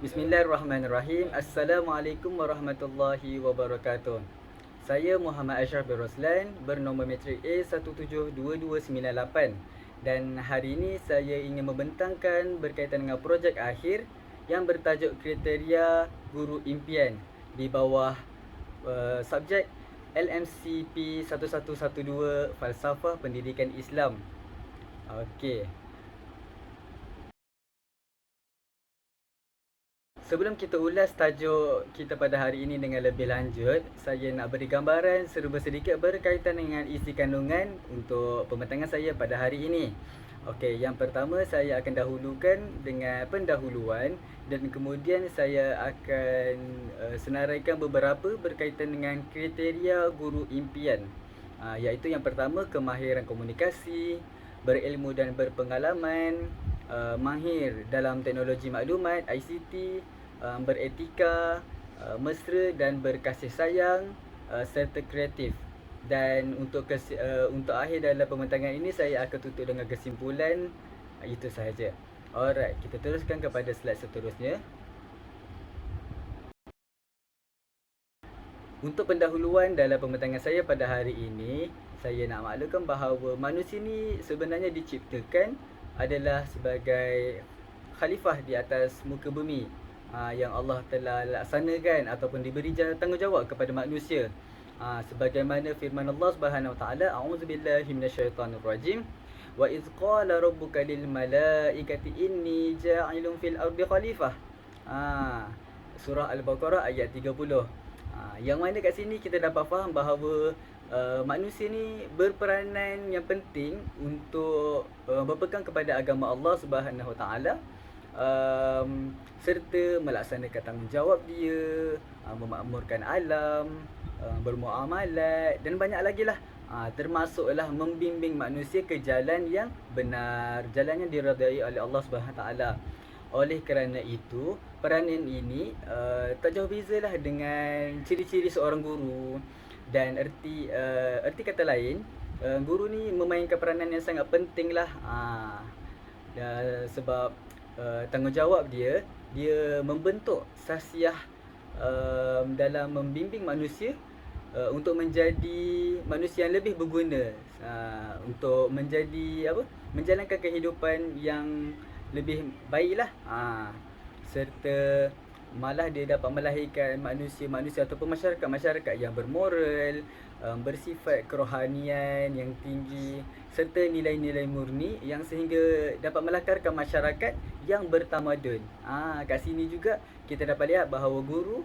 Bismillahirrahmanirrahim. Assalamualaikum warahmatullahi wabarakatuh. Saya Muhammad Ashraf bin Roslan, bernombor matrik A172298, dan hari ini saya ingin membentangkan berkaitan dengan projek akhir yang bertajuk kriteria guru impian di bawah subjek LMCP 1112 Falsafah Pendidikan Islam. Okey. Sebelum kita ulas tajuk kita pada hari ini dengan lebih lanjut, saya nak beri gambaran serba sedikit berkaitan dengan isi kandungan untuk pembentangan saya pada hari ini. Okey, yang pertama saya akan dahulukan dengan pendahuluan dan kemudian saya akan senaraikan beberapa berkaitan dengan kriteria guru impian. Iaitu yang pertama, kemahiran komunikasi, berilmu dan berpengalaman, mahir dalam teknologi maklumat ICT, beretika, mesra dan berkasih sayang, serta kreatif. Dan untuk akhir dalam pembentangan ini saya akan tutup dengan kesimpulan. Itu sahaja. Alright, kita teruskan kepada slide seterusnya. Untuk pendahuluan dalam pembentangan saya pada hari ini, saya nak maklumkan bahawa manusia ni sebenarnya diciptakan adalah sebagai khalifah di atas muka bumi, yang Allah telah laksanakan ataupun diberi tanggungjawab kepada manusia. Sebagaimana firman Allah Subhanahu Wa Taala, a'udzubillahi minasyaitonirrajim, wa iz qala rabbuka lil malaikati inni ja'ilun fil ardi khalifah. Surah Al-Baqarah ayat 30. Yang mana kat sini kita dapat faham bahawa manusia ni berperanan yang penting untuk berpegang kepada agama Allah Subhanahu Wa Taala, serta melaksanakan tanggungjawab dia, memakmurkan alam, bermuamalat dan banyak lagi lah. Termasuklah membimbing manusia ke jalan yang benar, jalan yang diredai oleh Allah Subhanahu Wa Taala. Oleh kerana itu, peranan ini tak jauh bezalah dengan ciri-ciri seorang guru. Dan erti kata lain, guru ni memainkan peranan yang sangat penting lah. Sebab tanggungjawab dia membentuk sasiah dalam membimbing manusia untuk menjadi manusia yang lebih berguna, untuk menjalankan kehidupan yang lebih baiklah, serta malah dia dapat melahirkan manusia-manusia ataupun masyarakat yang bermoral, bersifat kerohanian yang tinggi, serta nilai-nilai murni yang sehingga dapat melakarkan masyarakat yang bertamadun. Kat sini juga kita dapat lihat bahawa guru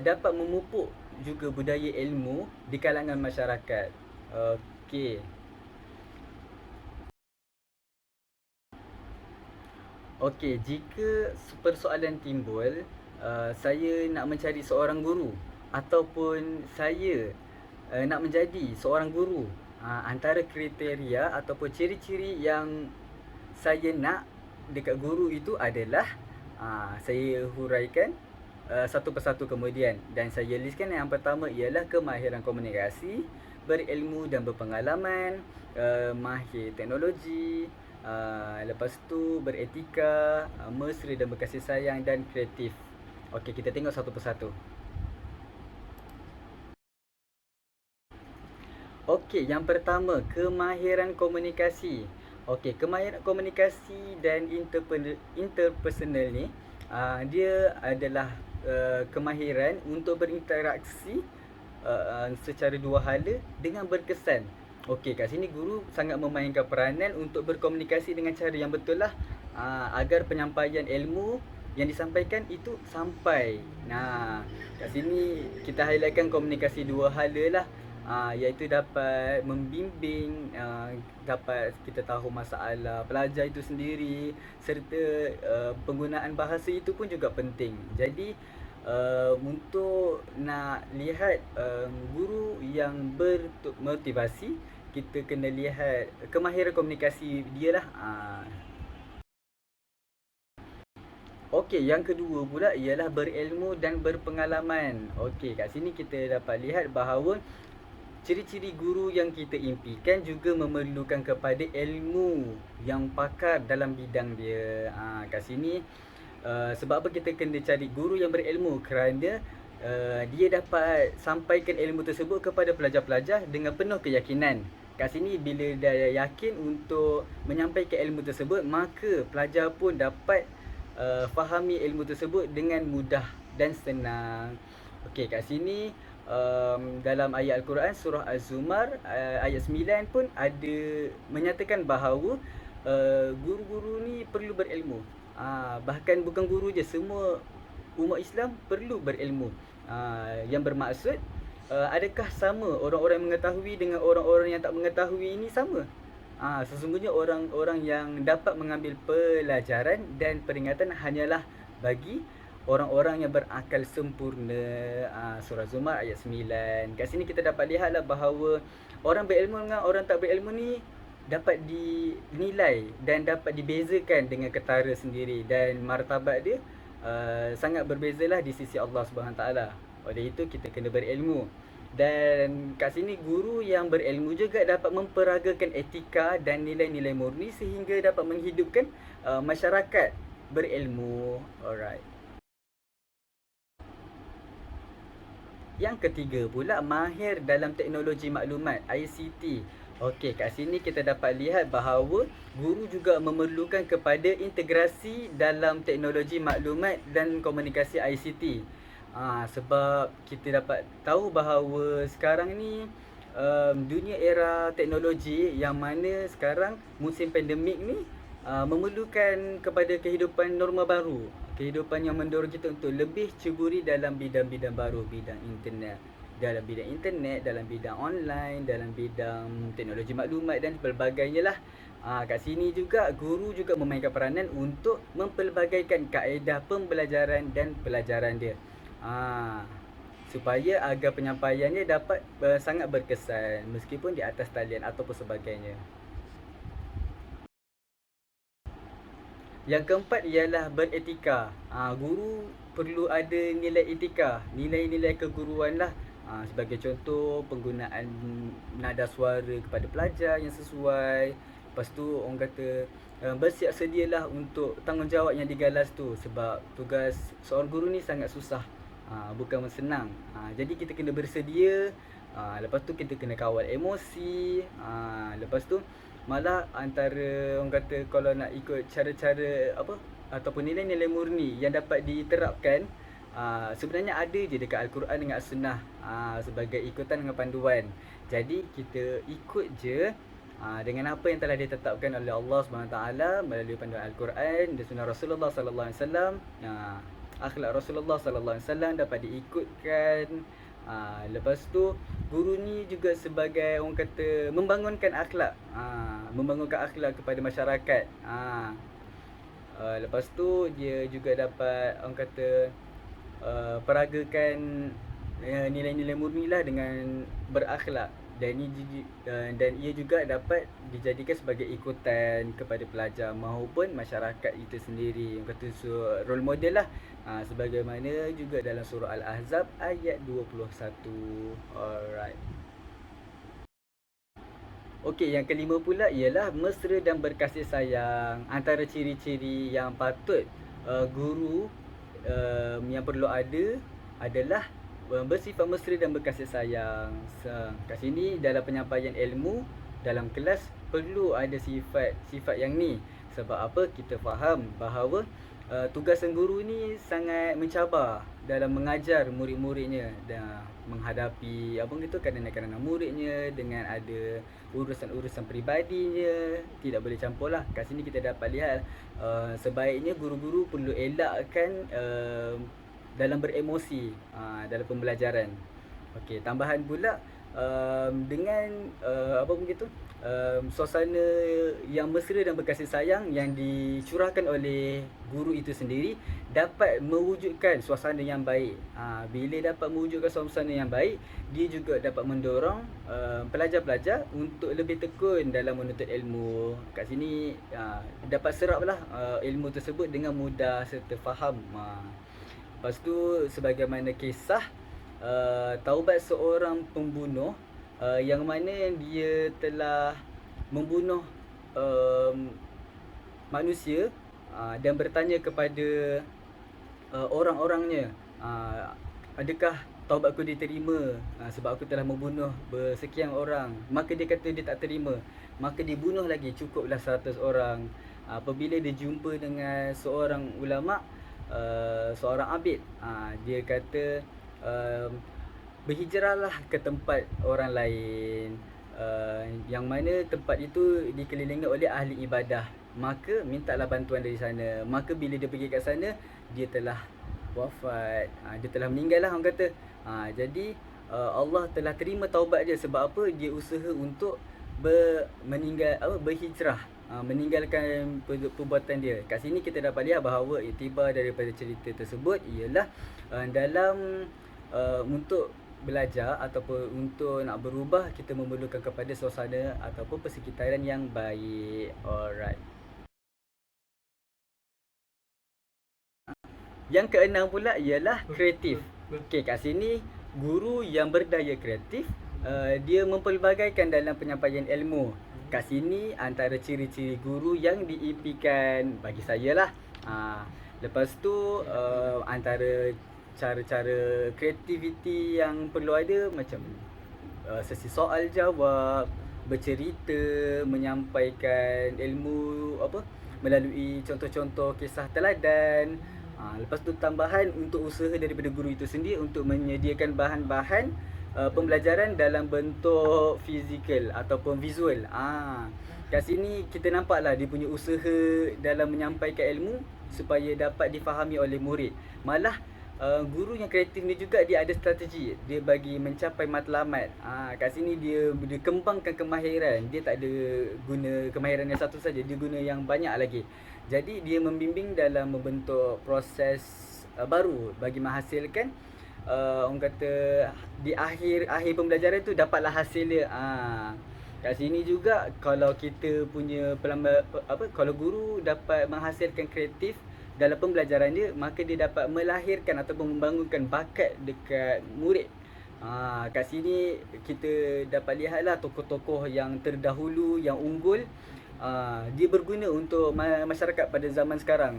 dapat memupuk juga budaya ilmu di kalangan masyarakat. Okey. Okey, jika persoalan timbul, saya nak mencari seorang guru ataupun saya nak menjadi seorang guru, antara kriteria ataupun ciri-ciri yang saya nak dekat guru itu adalah, saya huraikan satu persatu kemudian, dan saya listkan yang pertama ialah kemahiran komunikasi, berilmu dan berpengalaman, mahir teknologi, lepas tu beretika, mesra dan berkasih sayang, dan kreatif. Okey, kita tengok satu persatu. Okey, yang pertama, kemahiran komunikasi. Okey, kemahiran komunikasi dan interpersonal ni, dia adalah kemahiran untuk berinteraksi secara dua hala dengan berkesan. Okey, kat sini guru sangat memainkan peranan untuk berkomunikasi dengan cara yang betul lah, agar penyampaian ilmu yang disampaikan itu sampai. Kat sini kita highlightkan komunikasi dua hala lah, iaitu dapat membimbing, dapat kita tahu masalah pelajar itu sendiri, serta penggunaan bahasa itu pun juga penting. Jadi untuk nak lihat guru yang bermotivasi, kita kena lihat kemahiran komunikasi dia lah. Okey, yang kedua pula ialah berilmu dan berpengalaman. Okey, kat sini kita dapat lihat bahawa ciri-ciri guru yang kita impikan juga memerlukan kepada ilmu yang pakar dalam bidang dia. Kat sini Sebab apa kita kena cari guru yang berilmu? Kerana dia dapat sampaikan ilmu tersebut kepada pelajar-pelajar dengan penuh keyakinan. Kat sini bila dia yakin untuk menyampaikan ilmu tersebut, maka pelajar pun dapat fahami ilmu tersebut dengan mudah dan senang. Okey, kat sini dalam ayat Al-Quran surah Az-Zumar ayat 9 pun ada menyatakan bahawa guru-guru ni perlu berilmu. Bahkan bukan guru je, semua umat Islam perlu berilmu. Yang bermaksud adakah sama orang-orang yang mengetahui dengan orang-orang yang tak mengetahui ini sama? Sesungguhnya orang-orang yang dapat mengambil pelajaran dan peringatan hanyalah bagi orang-orang yang berakal sempurna. Surah Zumar ayat 9. Kat sini kita dapat lihatlah bahawa orang berilmu dengan orang tak berilmu ni dapat dinilai dan dapat dibezakan dengan ketara sendiri, dan martabat dia sangat berbezalah di sisi Allah SWT. Oleh itu kita kena berilmu. Dan kat sini guru yang berilmu juga dapat memperagakan etika dan nilai-nilai murni sehingga dapat menghidupkan masyarakat berilmu. Alright. Yang ketiga pula, mahir dalam teknologi maklumat, ICT. Okey, kat sini kita dapat lihat bahawa guru juga memerlukan kepada integrasi dalam teknologi maklumat dan komunikasi ICT. Sebab kita dapat tahu bahawa sekarang ni dunia era teknologi, yang mana sekarang musim pandemik ni memerlukan kepada kehidupan norma baru, kehidupan yang mendorong kita untuk lebih ceburi dalam bidang-bidang baru, bidang internet, dalam bidang online, dalam bidang teknologi maklumat dan pelbagainya lah. Kat sini juga guru juga memainkan peranan untuk mempelbagaikan kaedah pembelajaran dan pelajaran dia, supaya agar penyampaiannya dapat sangat berkesan meskipun di atas talian ataupun sebagainya. Yang keempat ialah beretika. Guru perlu ada nilai etika, nilai-nilai keguruan lah. Sebagai contoh, penggunaan nada suara kepada pelajar yang sesuai. Lepas tu orang kata bersiap sedialah untuk tanggungjawab yang digalas tu. Sebab tugas seorang guru ni sangat susah, bukan senang. Jadi kita kena bersedia. Lepas tu kita kena kawal emosi. Lepas tu malah antara orang kata kalau nak ikut cara-cara apa ataupun nilai-nilai murni yang dapat diterapkan, sebenarnya ada je dekat Al-Quran dengan As-Sunnah sebagai ikutan dengan panduan. Jadi kita ikut je dengan apa yang telah ditetapkan oleh Allah SWT melalui panduan Al-Quran dan Sunnah Rasulullah SAW. Akhlak Rasulullah SAW dapat diikutkan. Lepas tu guru ni juga sebagai orang kata membangunkan akhlak, membangunkan akhlak kepada masyarakat. Lepas tu dia juga dapat orang kata peragakan nilai-nilai murni lah dengan berakhlak, dan ia juga dapat dijadikan sebagai ikutan kepada pelajar maupun masyarakat itu sendiri. Orang kata role model lah, sebagaimana juga dalam surah Al-Ahzab ayat 21. Alright. Okey, yang kelima pula ialah mesra dan berkasih sayang. Antara ciri-ciri yang patut guru yang perlu ada adalah bersifat mesra dan berkasih sayang. Kat sini dalam penyampaian ilmu dalam kelas perlu ada sifat yang ni. Sebab apa? Kita faham bahawa tugas sang guru ni sangat mencabar dalam mengajar murid-muridnya dan menghadapi apa gitu kadang-kadang muridnya dengan ada urusan-urusan peribadinya, tidak boleh campur lah. Kat sini kita dapat lihat sebaiknya guru-guru perlu elakkan dalam beremosi dalam pembelajaran. Okey, tambahan pula dengan apa begitu suasana yang mesra dan berkasih sayang yang dicurahkan oleh guru itu sendiri dapat mewujudkan suasana yang baik. Bila dapat mewujudkan suasana yang baik, dia juga dapat mendorong pelajar-pelajar untuk lebih tekun dalam menuntut ilmu. Kat sini dapat seraplah ilmu tersebut dengan mudah serta faham. Lepas tu sebagaimana kisah taubat seorang pembunuh yang mana dia telah membunuh manusia dan bertanya kepada orang-orangnya, adakah taubatku diterima sebab aku telah membunuh bersekian orang. Maka dia kata dia tak terima, maka dia bunuh lagi, cukuplah 100 orang. Apabila dia jumpa dengan seorang ulama, seorang abid, dia kata berhijrahlah ke tempat orang lain, yang mana tempat itu dikelilingi oleh ahli ibadah, maka mintalah bantuan dari sana. Maka bila dia pergi kat sana, dia telah wafat, dia telah meninggal lah orang kata. Jadi Allah telah terima taubat dia. Sebab apa? Dia usaha untuk berhijrah, meninggalkan perbuatan dia. Kat sini kita dapat lihat bahawa iktibar daripada cerita tersebut ialah dalam untuk belajar ataupun untuk nak berubah, kita memerlukan kepada suasana ataupun persekitaran yang baik. Alright. Yang keenam pula ialah kreatif. Okey, kat sini guru yang berdaya kreatif, dia mempelbagaikan dalam penyampaian ilmu. Kat sini antara ciri-ciri guru yang diimpikan bagi saya lah. Lepas tu antara cara-cara kreativiti yang perlu ada macam sesi soal jawab, bercerita, menyampaikan ilmu melalui contoh-contoh kisah teladan. Lepas tu tambahan untuk usaha daripada guru itu sendiri untuk menyediakan bahan-bahan pembelajaran dalam bentuk fizikal ataupun visual. Kat sini kita nampaklah dia punya usaha dalam menyampaikan ilmu supaya dapat difahami oleh murid. Malah guru yang kreatif ni juga dia ada strategi dia bagi mencapai matlamat. Kat sini dia kembangkan kemahiran. Dia tak ada guna kemahiran yang satu saja, dia guna yang banyak lagi. Jadi dia membimbing dalam membentuk proses baru bagi menghasilkan orang kata di akhir pembelajaran tu dapatlah hasil dia. Kat sini juga kalau kita punya kalau guru dapat menghasilkan kreatif dalam pembelajaran dia, maka dia dapat melahirkan ataupun membangunkan bakat dekat murid. Kat sini kita dapat lihatlah tokoh-tokoh yang terdahulu yang unggul, dia berguna untuk masyarakat pada zaman sekarang,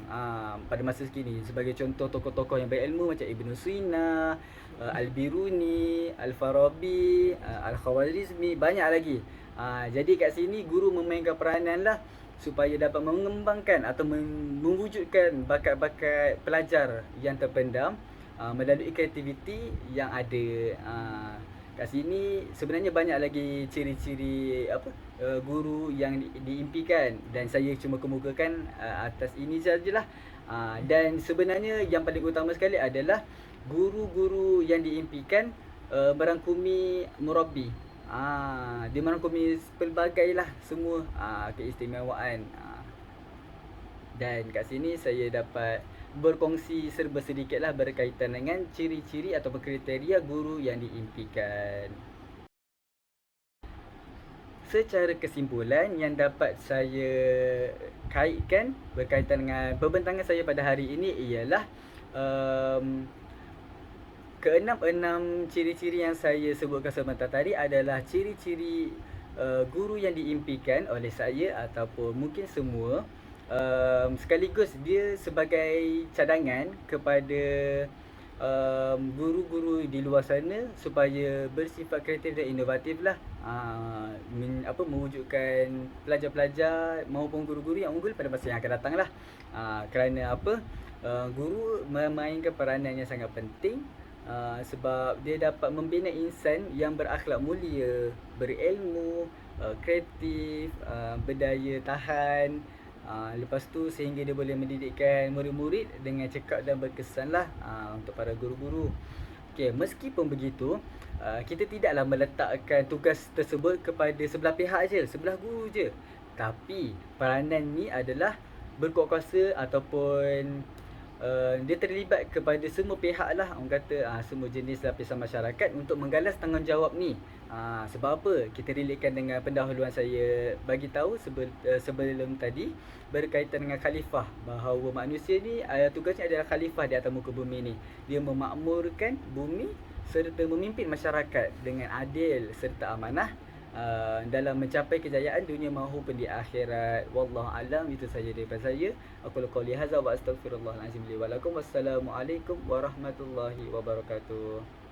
pada masa kini. Sebagai contoh tokoh-tokoh yang berilmu macam Ibn Sina, Al-Biruni, Al-Farabi, Al-Khawarizmi, banyak lagi. Jadi kat sini guru memainkan peranan lah supaya dapat mengembangkan atau mewujudkan bakat-bakat pelajar yang terpendam melalui kreativiti yang ada. Kat sini sebenarnya banyak lagi ciri-ciri guru yang diimpikan, dan saya cuma kemukakan atas ini sajalah. Dan sebenarnya yang paling utama sekali adalah guru-guru yang diimpikan merangkumi murabbi. Dia merangkumi pelbagai lah semua keistimewaan. Dan kat sini saya dapat berkongsi serba sedikit lah berkaitan dengan ciri-ciri atau kriteria guru yang diimpikan. Secara kesimpulan yang dapat saya kaitkan berkaitan dengan pembentangan saya pada hari ini ialah keenam ciri-ciri yang saya sebutkan sebentar tadi adalah ciri-ciri guru yang diimpikan oleh saya ataupun mungkin semua, sekaligus dia sebagai cadangan kepada guru-guru di luar sana supaya bersifat kreatif dan inovatif lah, mewujudkan pelajar-pelajar maupun guru-guru yang unggul pada masa yang akan datang lah. Kerana guru memainkan peranan yang sangat penting, sebab dia dapat membina insan yang berakhlak mulia, berilmu, kreatif, berdaya tahan. Lepas tu sehingga dia boleh mendidikkan murid-murid dengan cekap dan berkesan lah untuk para guru-guru. Okay, meskipun begitu, kita tidaklah meletakkan tugas tersebut kepada sebelah pihak je, sebelah guru je. Tapi peranan ni adalah berkuasa ataupun dia terlibat kepada semua pihak lah, orang kata semua jenis lapisan masyarakat untuk menggalas tanggungjawab ni. Sebab apa? Kita relatekan dengan pendahuluan saya bagi tahu sebelum tadi berkaitan dengan khalifah, bahawa manusia ni tugasnya adalah khalifah di atas muka bumi ni. Dia memakmurkan bumi serta memimpin masyarakat dengan adil serta amanah, dalam mencapai kejayaan dunia maupun di akhirat. Wallahu alam, itu saja daripada saya. Aku qouli hadza wa astaghfirullahalazim li wa lakum. Wassalamualaikum warahmatullahi wabarakatuh.